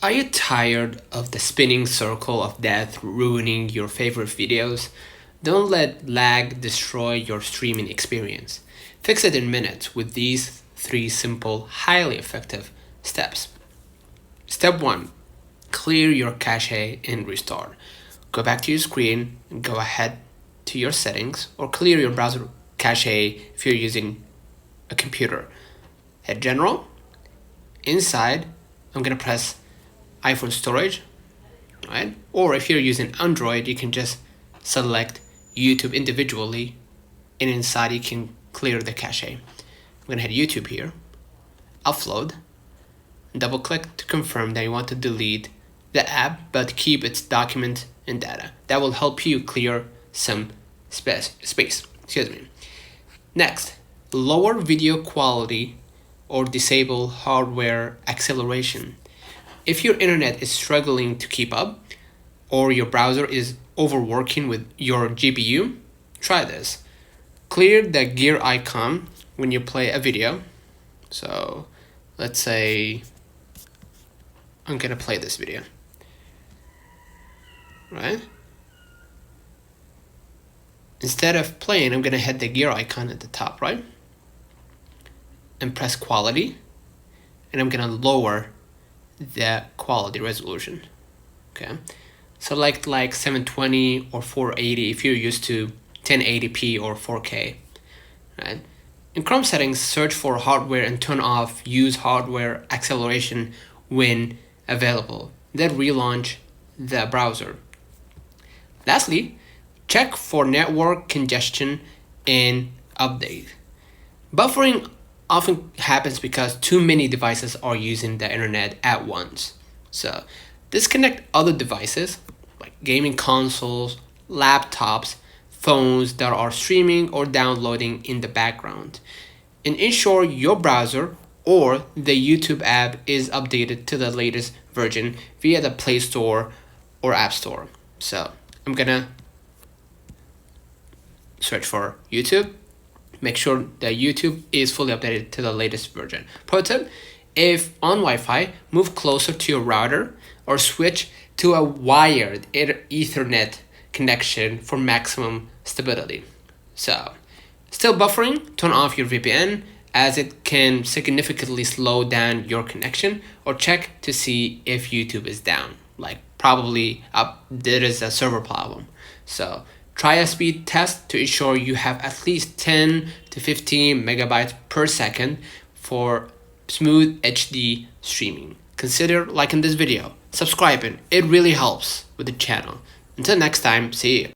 Are you tired of the spinning circle of death ruining your favorite videos? Don't let lag destroy your streaming experience. Fix it in minutes with these 3 simple, highly effective steps. Step 1. Clear your cache and restart. Go back to your screen and go ahead to your settings or clear your browser cache if you're using a computer. Hit General. Inside, I'm going to press iPhone storage, right? Or if you're using Android, you can just select YouTube individually, and inside you can clear the cache. I'm gonna hit YouTube here, upload, and double click to confirm that you want to delete the app but keep its document and data. That will help you clear some space. Excuse me. Next, lower video quality or disable hardware acceleration. If your internet is struggling to keep up or your browser is overworking with your GPU, try this. Clear the gear icon when you play a video. So let's say I'm gonna play this video, right? Instead of playing, I'm gonna hit the gear icon at the top, right? And press quality, and I'm gonna lower the quality resolution. Okay, select like 720 or 480 if you're used to 1080p or 4K, right? In Chrome settings, search for hardware and turn off use hardware acceleration when available. Then relaunch the browser. Lastly, check for network congestion and update. Buffering often happens because too many devices are using the internet at once. So disconnect other devices like gaming consoles, laptops, phones that are streaming or downloading in the background, and ensure your browser or the YouTube app is updated to the latest version via the Play Store or App Store. So I'm gonna search for YouTube. Make sure that YouTube is fully updated to the latest version. Pro tip, if on Wi-Fi, move closer to your router or switch to a wired Ethernet connection for maximum stability. So, still buffering? Turn off your VPN as it can significantly slow down your connection, or check to see if YouTube is down. Like probably there is a server problem. So try a speed test to ensure you have at least 10 to 15 megabytes per second for smooth HD streaming. Consider liking this video, subscribing, it really helps with the channel. Until next time, see you.